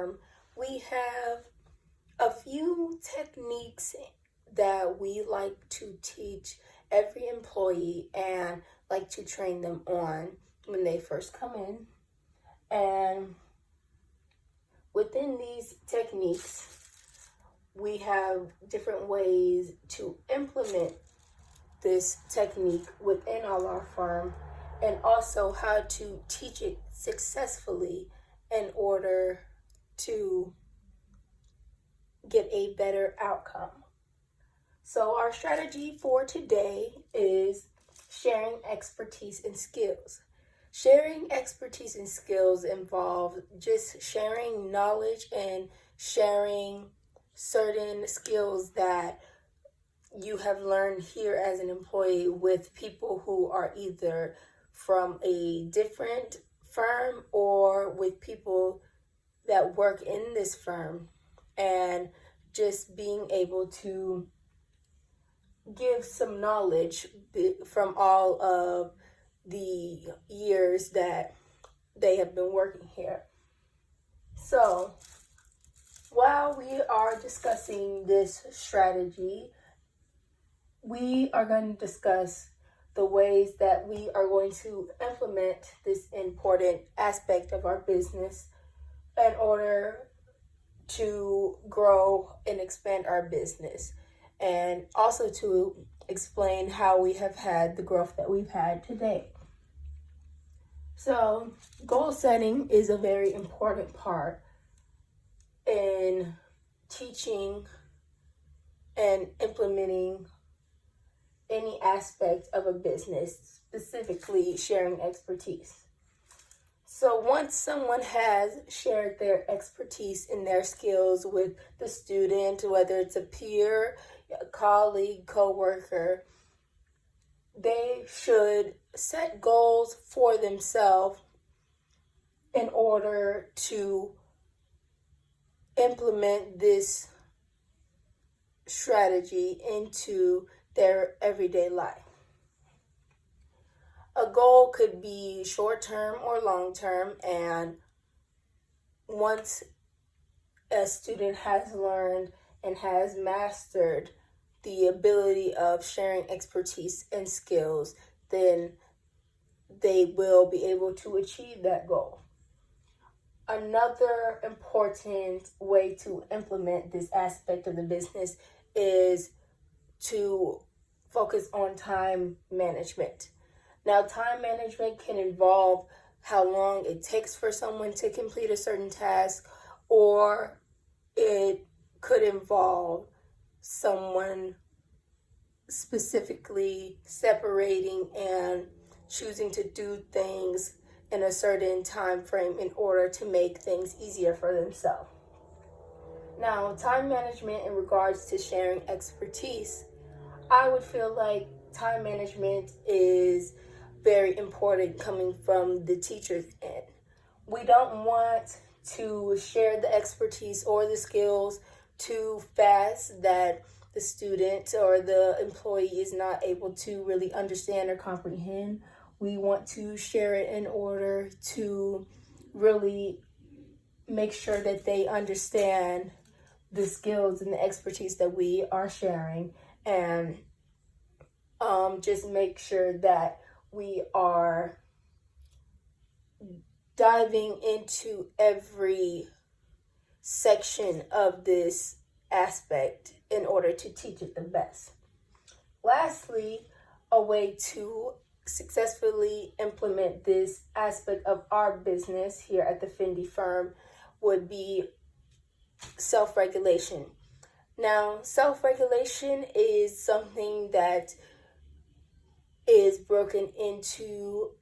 firm, we have a few techniques that we like to teach every employee and like to train them on when they first come in. And within these techniques, we have different ways to implement this technique within our firm, and also how to teach it successfully in order to get a better outcome. So our strategy for today is sharing expertise and skills. Sharing expertise and skills involves just sharing knowledge and sharing certain skills that you have learned here as an employee with people who are either from a different firm or with people that work in this firm, and just being able to give some knowledge from all of the years that they have been working here. So while we are discussing this strategy, we are going to discuss the ways that we are going to implement this important aspect of our business in order to grow and expand our business, and also to explain how we have had the growth that we've had today. So, goal setting is a very important part in teaching and implementing any aspect of a business, specifically sharing expertise. So once someone has shared their expertise and their skills with the student, whether it's a peer, a colleague, coworker, they should set goals for themselves in order to implement this strategy into their everyday life. A goal could be short-term or long-term, and once a student has learned and has mastered the ability of sharing expertise and skills, then they will be able to achieve that goal. Another important way to implement this aspect of the business is to focus on time management. Now, time management can involve how long it takes for someone to complete a certain task, or it could involve someone specifically separating and choosing to do things in a certain time frame in order to make things easier for themselves. Now, time management in regards to sharing expertise, I would feel like time management is very important coming from the teacher's end. We don't want to share the expertise or the skills too fast that the student or the employee is not able to really understand or comprehend. We want to share it in order to really make sure that they understand the skills and the expertise that we are sharing, and just make sure that we are diving into every section of this aspect in order to teach it the best. Lastly, a way to successfully implement this aspect of our business here at the Fendi firm would be self-regulation. Now, self-regulation is something that is broken into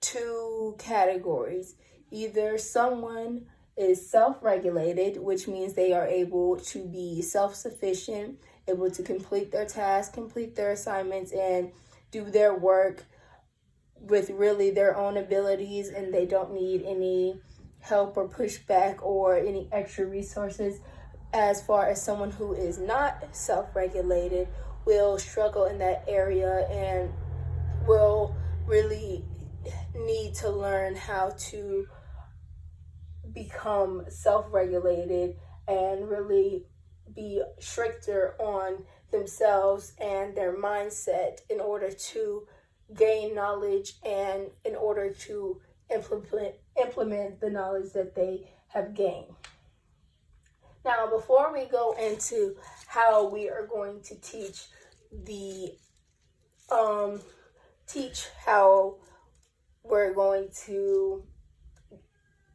two categories. Either someone is self-regulated, which means they are able to be self-sufficient, able to complete their tasks, complete their assignments, and do their work with really their own abilities, and they don't need any help or pushback or any extra resources. As far as someone who is not self-regulated will struggle in that area and will really need to learn how to become self-regulated and really be stricter on themselves and their mindset in order to gain knowledge and in order to implement the knowledge that they have gained. Now, before we go into how we are going to teach how we're going to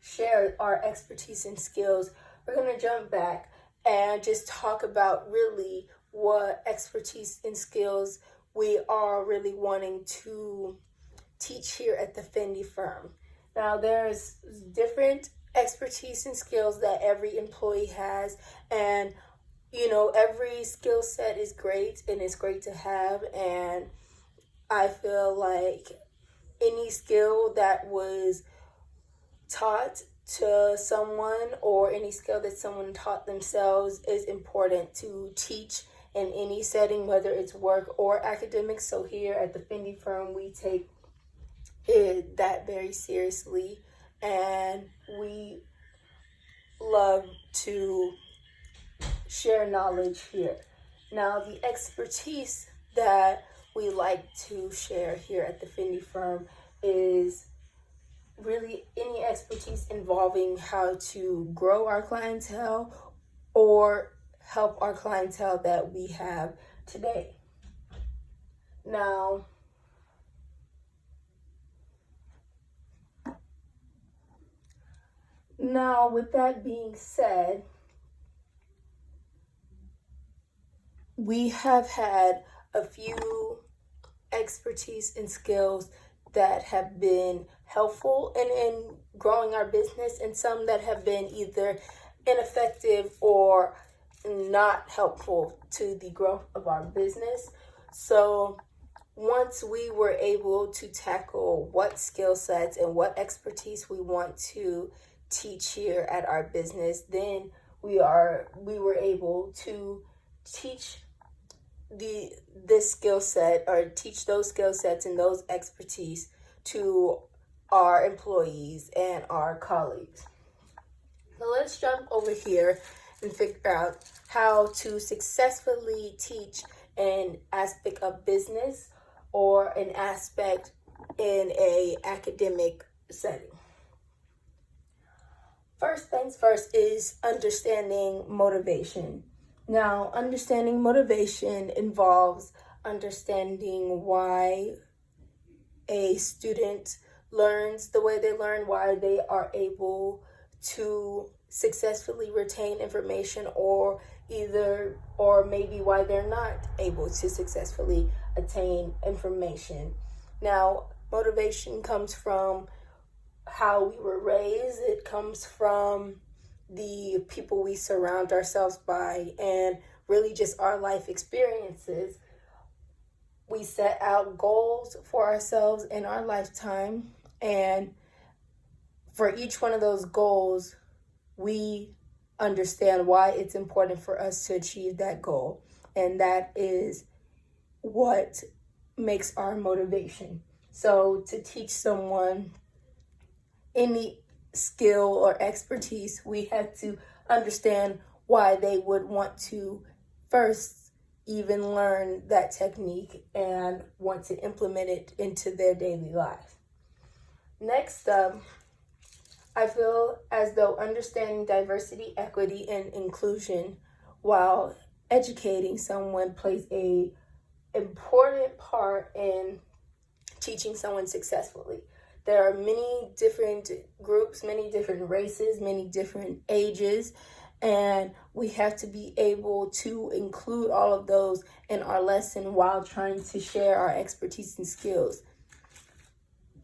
share our expertise and skills, we're going to jump back and just talk about really what expertise and skills we are really wanting to teach here at the Fendi firm. Now, there's different expertise and skills that every employee has, and every skill set is great and it's great to have. And I feel like any skill that was taught to someone or any skill that someone taught themselves is important to teach in any setting, whether it's work or academics. So here at the Fendi firm, we take that very seriously, and we love to share knowledge here. Now, the expertise that we like to share here at the Fendi firm is really any expertise involving how to grow our clientele or help our clientele that we have today. Now, with that being said, we have had a few expertise and skills that have been helpful in growing our business, and some that have been either ineffective or not helpful to the growth of our business. So once we were able to tackle what skill sets and what expertise we want to teach here at our business, then we were able to teach this skill set, or teach those skill sets and those expertise to our employees and our colleagues. So let's jump over here and figure out how to successfully teach an aspect of business or an aspect in an academic setting. First things first is understanding motivation. Now, understanding motivation involves understanding why a student learns the way they learn, why they are able to successfully retain information, or maybe why they're not able to successfully attain information. Now, motivation comes from how we were raised. It comes from the people we surround ourselves by, and really just our life experiences. We set out goals for ourselves in our lifetime, and for each one of those goals, we understand why it's important for us to achieve that goal, and that is what makes our motivation. So to teach someone any skill or expertise, we have to understand why they would want to first even learn that technique and want to implement it into their daily life. Next up, I feel as though understanding diversity, equity, and inclusion while educating someone plays an important part in teaching someone successfully. There are many different groups, many different races, many different ages, and we have to be able to include all of those in our lesson while trying to share our expertise and skills.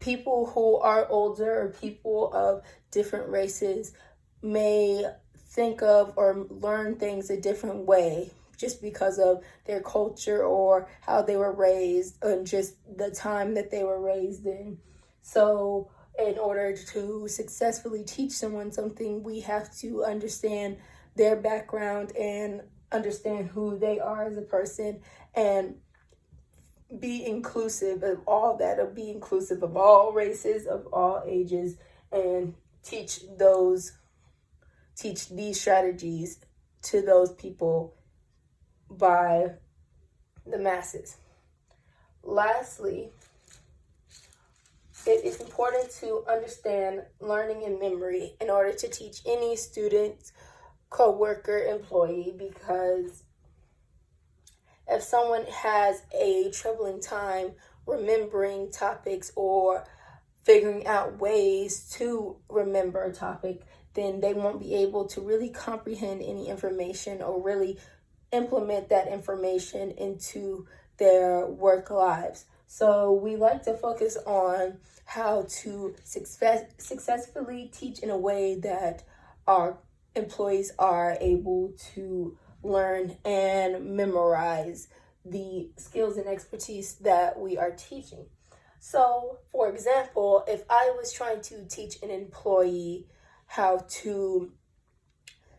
People who are older or people of different races may think of or learn things a different way just because of their culture or how they were raised and just the time that they were raised in. So in order to successfully teach someone something, we have to understand their background and understand who they are as a person, and be inclusive of all that, or be inclusive of all races, of all ages, and teach those teach these strategies to those people by the masses. Lastly, it is important to understand learning and memory in order to teach any student, co-worker, employee, because if someone has a troubling time remembering topics or figuring out ways to remember a topic, then they won't be able to really comprehend any information or really implement that information into their work lives. So we like to focus on how to successfully teach in a way that our employees are able to learn and memorize the skills and expertise that we are teaching. So, for example, if I was trying to teach an employee how to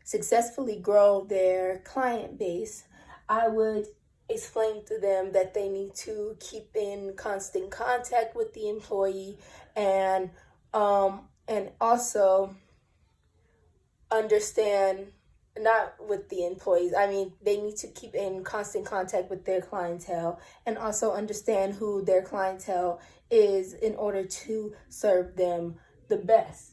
successfully grow their client base, I would explain to them that they need to keep in constant contact with the employee and also understand, not with the employees, I mean, they need to keep in constant contact with their clientele and also understand who their clientele is in order to serve them the best.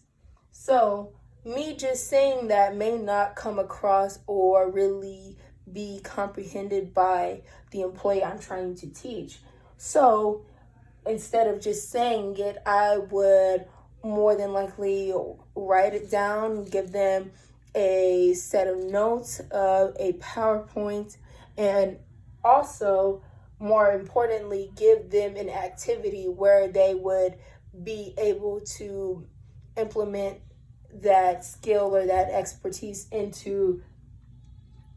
So me just saying that may not come across or really be comprehended by the employee I'm trying to teach. So instead of just saying it, I would more than likely write it down, give them a set of notes, a PowerPoint, and also, more importantly, give them an activity where they would be able to implement that skill or that expertise into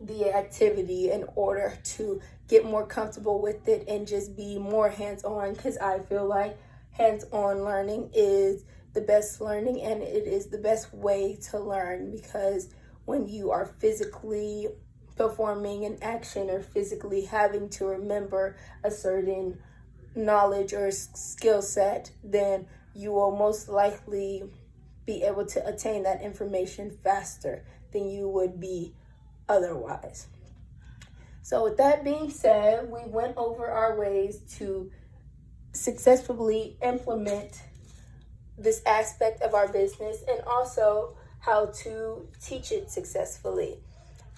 the activity in order to get more comfortable with it and just be more hands-on, because I feel like hands-on learning is the best learning and it is the best way to learn, because when you are physically performing an action or physically having to remember a certain knowledge or skill set, then you will most likely be able to attain that information faster than you would be otherwise. So with that being said, we went over our ways to successfully implement this aspect of our business and also how to teach it successfully.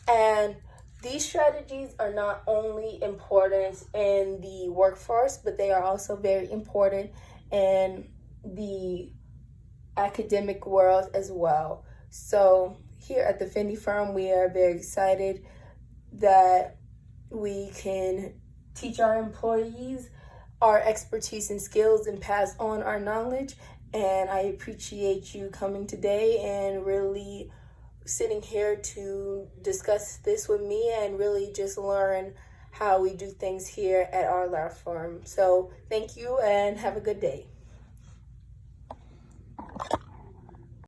And these strategies are not only important in the workforce, but they are also very important in the academic world as well. So here at the Fendi firm, we are very excited that we can teach our employees our expertise and skills and pass on our knowledge. And I appreciate you coming today and really sitting here to discuss this with me and really just learn how we do things here at our law firm. So thank you and have a good day.